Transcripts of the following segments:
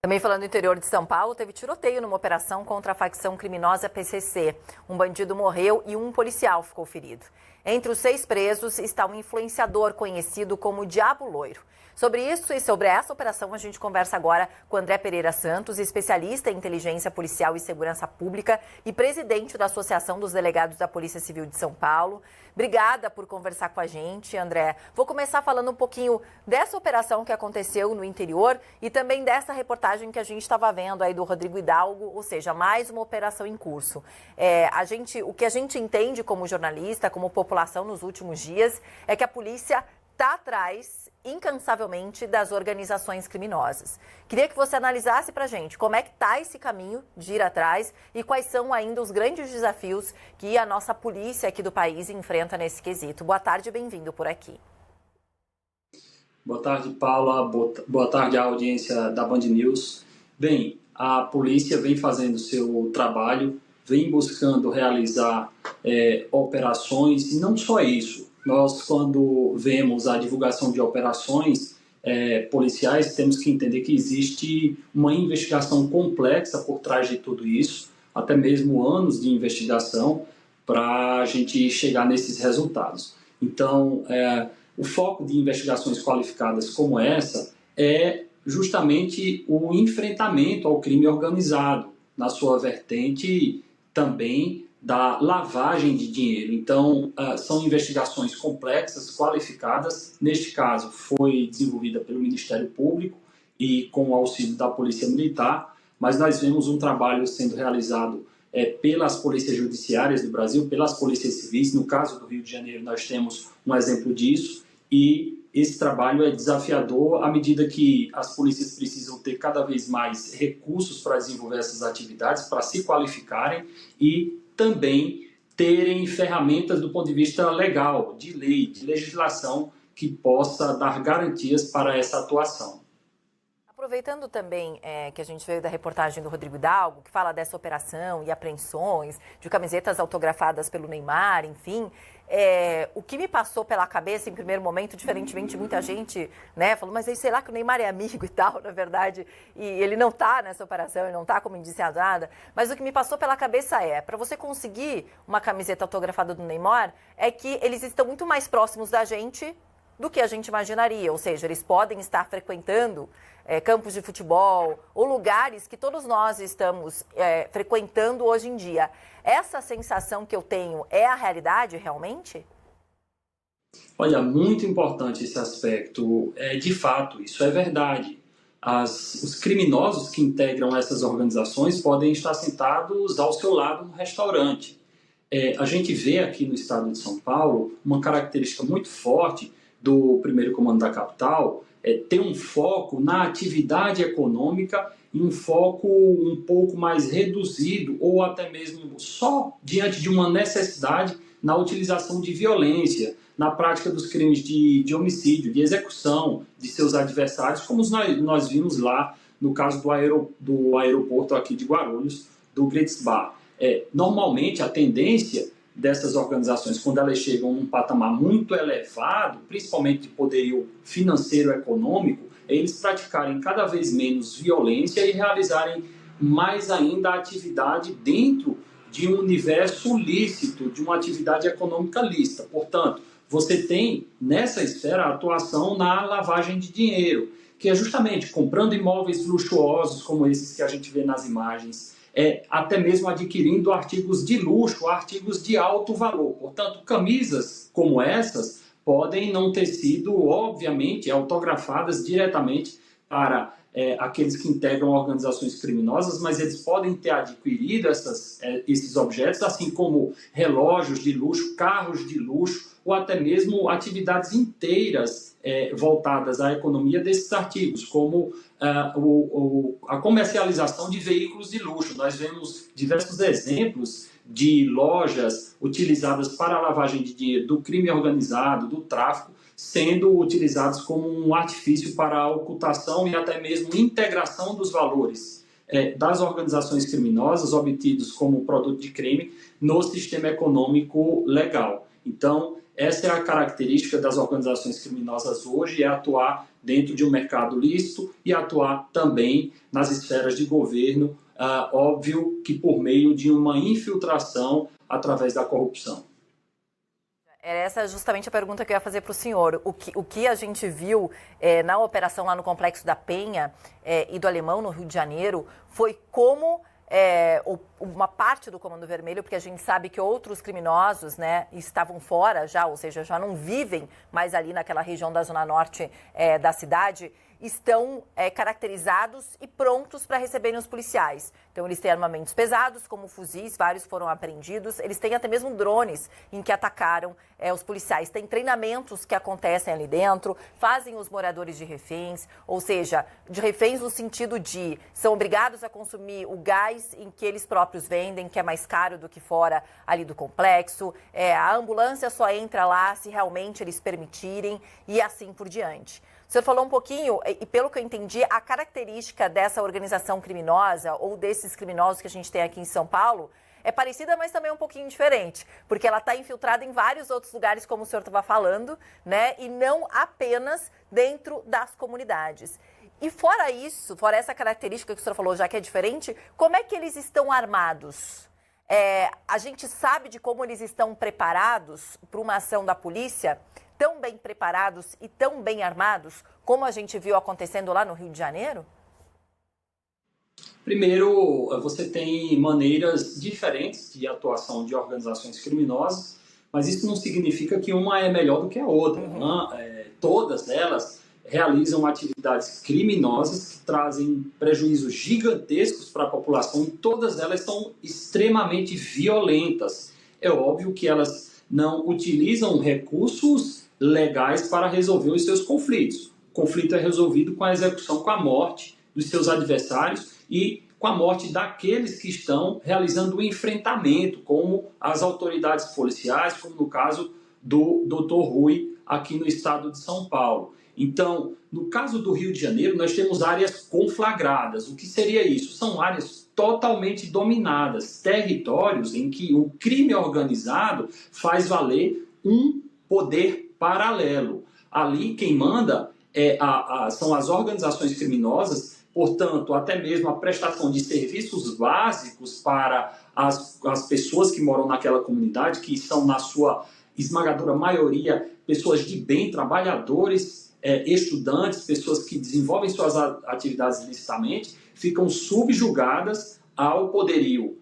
Também falando do interior de São Paulo, teve tiroteio numa operação contra a facção criminosa PCC. Um bandido morreu e um policial ficou ferido. Entre os 6 presos está um influenciador conhecido como Diabo Loiro. Sobre isso e sobre essa operação, a gente conversa agora com André Pereira Santos, especialista em inteligência policial e segurança pública e presidente da Associação dos Delegados da Polícia Civil de São Paulo. Obrigada por conversar com a gente, André. Vou começar falando um pouquinho dessa operação que aconteceu no interior e também dessa reportagem que a gente estava vendo aí do Rodrigo Hidalgo, ou seja, mais uma operação em curso. O que a gente entende como jornalista, como população nos últimos dias, é que a polícia está atrás, incansavelmente, das organizações criminosas. Queria que você analisasse para a gente como é que está esse caminho de ir atrás e quais são ainda os grandes desafios que a nossa polícia aqui do país enfrenta nesse quesito. Boa tarde e bem-vindo por aqui. Boa tarde, Paula. Boa tarde à audiência da Band News. Bem, a polícia vem fazendo seu trabalho, vem buscando realizar operações, e não só isso. Nós, quando vemos a divulgação de operações policiais, temos que entender que existe uma investigação complexa por trás de tudo isso, até mesmo anos de investigação, para a gente chegar nesses resultados. Então, o foco de investigações qualificadas como essa é justamente o enfrentamento ao crime organizado, na sua vertente também da lavagem de dinheiro. Então, são investigações complexas, qualificadas. Neste caso, foi desenvolvida pelo Ministério Público e com o auxílio da Polícia Militar, mas nós vemos um trabalho sendo realizado pelas polícias judiciárias do Brasil, pelas polícias civis. No caso do Rio de Janeiro, nós temos um exemplo disso, e esse trabalho é desafiador à medida que as polícias precisam ter cada vez mais recursos para desenvolver essas atividades, para se qualificarem e também terem ferramentas do ponto de vista legal, de lei, de legislação, que possa dar garantias para essa atuação. Aproveitando também que a gente veio da reportagem do Rodrigo Hidalgo, que fala dessa operação e apreensões de camisetas autografadas pelo Neymar, enfim, o que me passou pela cabeça em primeiro momento, diferentemente de muita gente, né, falou, mas aí sei lá que o Neymar é amigo e tal, na verdade, e ele não está nessa operação, ele não está como indiciado nada, mas o que me passou pela cabeça para você conseguir uma camiseta autografada do Neymar, é que eles estão muito mais próximos da gente do que a gente imaginaria, ou seja, eles podem estar frequentando campos de futebol ou lugares que todos nós estamos frequentando hoje em dia. Essa sensação que eu tenho é a realidade realmente? Olha, muito importante esse aspecto. De fato, isso é verdade. Os criminosos que integram essas organizações podem estar sentados ao seu lado no restaurante. A gente vê aqui no estado de São Paulo uma característica muito forte do primeiro comando da capital, ter um foco na atividade econômica e um foco um pouco mais reduzido ou até mesmo só diante de uma necessidade na utilização de violência, na prática dos crimes de homicídio, de execução de seus adversários, como nós vimos lá no caso do aeroporto aqui de Guarulhos, do Gritz Bar. Normalmente a tendência dessas organizações, quando elas chegam num patamar muito elevado, principalmente de poderio financeiro e econômico, é eles praticarem cada vez menos violência e realizarem mais ainda a atividade dentro de um universo lícito, de uma atividade econômica lícita. Portanto, você tem nessa esfera a atuação na lavagem de dinheiro, que é justamente comprando imóveis luxuosos como esses que a gente vê nas imagens, até mesmo adquirindo artigos de luxo, artigos de alto valor. Portanto, camisas como essas podem não ter sido, obviamente, autografadas diretamente para aqueles que integram organizações criminosas, mas eles podem ter adquirido esses objetos, assim como relógios de luxo, carros de luxo, ou até mesmo atividades inteiras voltadas à economia desses artigos, como a comercialização de veículos de luxo. Nós vemos diversos exemplos de lojas utilizadas para a lavagem de dinheiro do crime organizado, do tráfico, sendo utilizados como um artifício para a ocultação e até mesmo integração dos valores das organizações criminosas obtidos como produto de crime no sistema econômico legal. Então, essa é a característica das organizações criminosas hoje, é atuar dentro de um mercado lícito e atuar também nas esferas de governo, óbvio que por meio de uma infiltração através da corrupção. Essa é justamente a pergunta que eu ia fazer para o senhor. O que a gente viu na operação lá no Complexo da Penha e do Alemão, no Rio de Janeiro, foi como uma parte do Comando Vermelho, porque a gente sabe que outros criminosos, né, estavam fora já, ou seja, já não vivem mais ali naquela região da zona norte da cidade, estão caracterizados e prontos para receberem os policiais. Então, eles têm armamentos pesados, como fuzis, vários foram apreendidos. Eles têm até mesmo drones em que atacaram os policiais. Tem treinamentos que acontecem ali dentro, fazem os moradores de reféns, ou seja, de reféns no sentido de são obrigados a consumir o gás em que eles próprios vendem, que é mais caro do que fora ali do complexo. A ambulância só entra lá se realmente eles permitirem e assim por diante. O senhor falou um pouquinho, e pelo que eu entendi, a característica dessa organização criminosa ou desses criminosos que a gente tem aqui em São Paulo é parecida, mas também um pouquinho diferente, porque ela está infiltrada em vários outros lugares, como o senhor estava falando, né? E não apenas dentro das comunidades. E fora isso, fora essa característica que o senhor falou, já que é diferente, como é que eles estão armados? A gente sabe de como eles estão preparados para uma ação da polícia? Tão bem preparados e tão bem armados, como a gente viu acontecendo lá no Rio de Janeiro? Primeiro, você tem maneiras diferentes de atuação de organizações criminosas, mas isso não significa que uma é melhor do que a outra. Todas elas realizam atividades criminosas que trazem prejuízos gigantescos para a população e todas elas são extremamente violentas. É óbvio que elas não utilizam recursos legais para resolver os seus conflitos. O conflito é resolvido com a execução, com a morte dos seus adversários e com a morte daqueles que estão realizando o enfrentamento, como as autoridades policiais, como no caso do Dr. Rui, aqui no estado de São Paulo. Então, no caso do Rio de Janeiro, nós temos áreas conflagradas. O que seria isso? São áreas totalmente dominadas, territórios em que o crime organizado faz valer um poder paralelo. Ali quem manda são as organizações criminosas, portanto, até mesmo a prestação de serviços básicos para as pessoas que moram naquela comunidade, que são, na sua esmagadora maioria, pessoas de bem, trabalhadores, estudantes, pessoas que desenvolvem suas atividades licitamente, ficam subjugadas ao poderio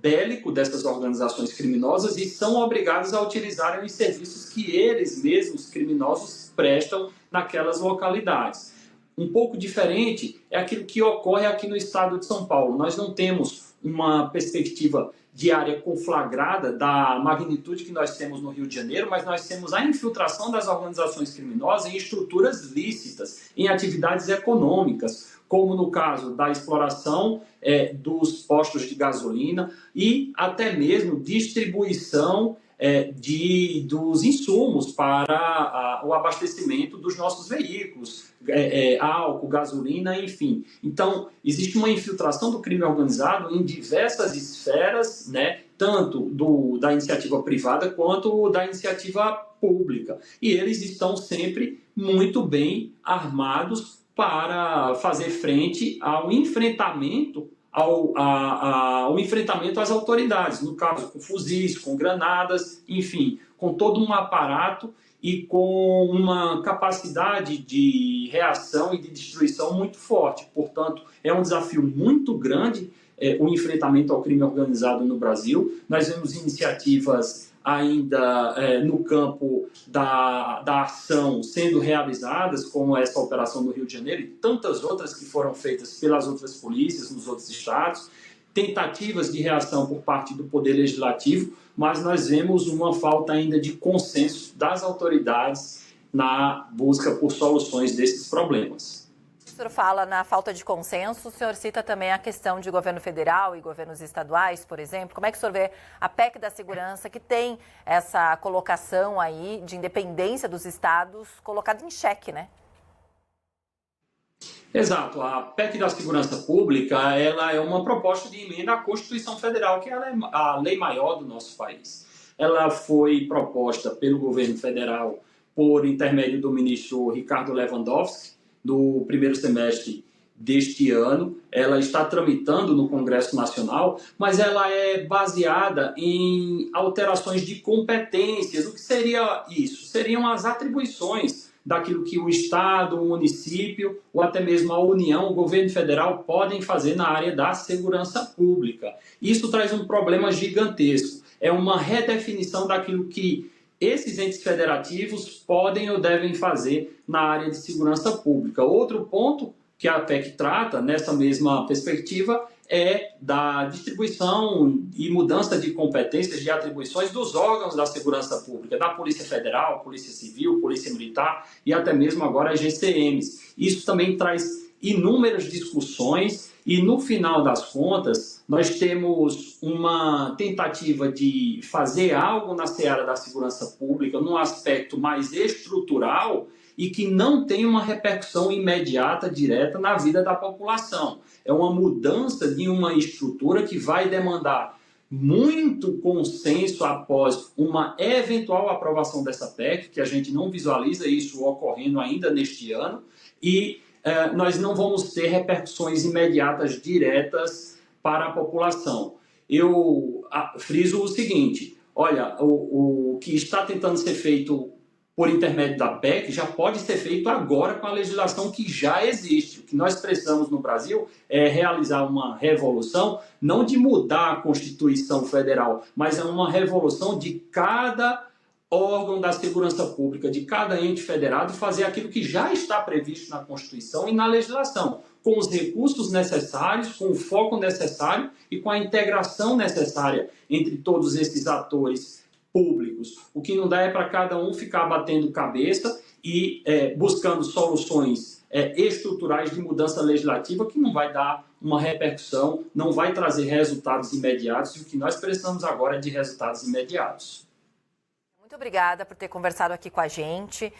bélico dessas organizações criminosas e são obrigados a utilizarem os serviços que eles mesmos, criminosos, prestam naquelas localidades. Um pouco diferente é aquilo que ocorre aqui no estado de São Paulo. Nós não temos uma perspectiva de área conflagrada da magnitude que nós temos no Rio de Janeiro, mas nós temos a infiltração das organizações criminosas em estruturas lícitas, em atividades econômicas, como no caso da exploração dos postos de gasolina e até mesmo distribuição dos insumos para o abastecimento dos nossos veículos, álcool, gasolina, enfim. Então, existe uma infiltração do crime organizado em diversas esferas, né, tanto da iniciativa privada quanto da iniciativa pública. E eles estão sempre muito bem armados para fazer frente ao enfrentamento às autoridades, no caso com fuzis, com granadas, enfim, com todo um aparato e com uma capacidade de reação e de destruição muito forte. Portanto, é um desafio muito grande o enfrentamento ao crime organizado no Brasil. Nós vemos iniciativas ainda no campo da ação sendo realizadas, como essa operação no Rio de Janeiro e tantas outras que foram feitas pelas outras polícias nos outros estados, tentativas de reação por parte do Poder Legislativo, mas nós vemos uma falta ainda de consenso das autoridades na busca por soluções desses problemas. O senhor fala na falta de consenso, o senhor cita também a questão de governo federal e governos estaduais, por exemplo. Como é que o senhor vê a PEC da segurança, que tem essa colocação aí de independência dos estados colocada em xeque, né? Exato. A PEC da segurança pública, ela é uma proposta de emenda à Constituição Federal, que é a lei maior do nosso país. ela foi proposta pelo governo federal por intermédio do ministro Ricardo Lewandowski, no primeiro semestre deste ano. Ela está tramitando no Congresso Nacional, mas ela é baseada em alterações de competências. O que seria isso? Seriam as atribuições daquilo que o Estado, o município ou até mesmo a União, o governo federal podem fazer na área da segurança pública. Isso traz um problema gigantesco. É uma redefinição daquilo que esses entes federativos podem ou devem fazer na área de segurança pública. Outro ponto que a PEC trata, nessa mesma perspectiva, é da distribuição e mudança de competências, de atribuições dos órgãos da segurança pública, da Polícia Federal, Polícia Civil, Polícia Militar e até mesmo agora as GCMs. Isso também traz inúmeras discussões e, no final das contas, nós temos uma tentativa de fazer algo na seara da segurança pública num aspecto mais estrutural e que não tem uma repercussão imediata, direta na vida da população. É uma mudança de uma estrutura que vai demandar muito consenso após uma eventual aprovação dessa PEC, que a gente não visualiza isso ocorrendo ainda neste ano, e nós não vamos ter repercussões imediatas, diretas para a população. Eu friso o seguinte, olha, o que está tentando ser feito por intermédio da PEC, já pode ser feito agora com a legislação que já existe. O que nós precisamos no Brasil é realizar uma revolução, não de mudar a Constituição Federal, mas é uma revolução de cada órgão da segurança pública, de cada ente federado, fazer aquilo que já está previsto na Constituição e na legislação, com os recursos necessários, com o foco necessário e com a integração necessária entre todos esses atores públicos. O que não dá é para cada um ficar batendo cabeça e buscando soluções estruturais de mudança legislativa que não vai dar uma repercussão, não vai trazer resultados imediatos, e o que nós precisamos agora é de resultados imediatos. Muito obrigada por ter conversado aqui com a gente.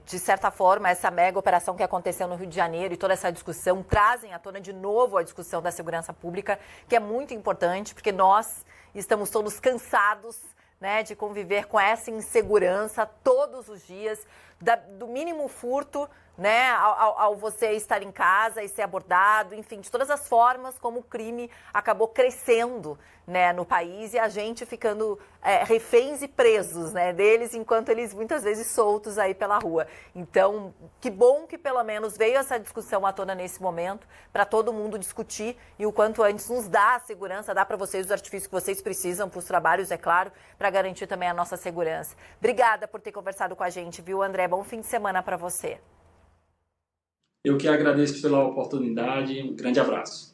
De certa forma, essa mega operação que aconteceu no Rio de Janeiro e toda essa discussão trazem à tona de novo a discussão da segurança pública, que é muito importante, porque nós estamos todos cansados, né, de conviver com essa insegurança todos os dias, do mínimo furto, né, ao você estar em casa e ser abordado, enfim, de todas as formas como o crime acabou crescendo, né, no país, e a gente ficando reféns e presos, né, deles, enquanto eles muitas vezes soltos aí pela rua. Então, que bom que pelo menos veio essa discussão à tona nesse momento, para todo mundo discutir e o quanto antes nos dá a segurança, dá para vocês os artifícios que vocês precisam para os trabalhos, é claro, para garantir também a nossa segurança. Obrigada por ter conversado com a gente, viu, André? Bom fim de semana para você. Eu que agradeço pela oportunidade. Um grande abraço.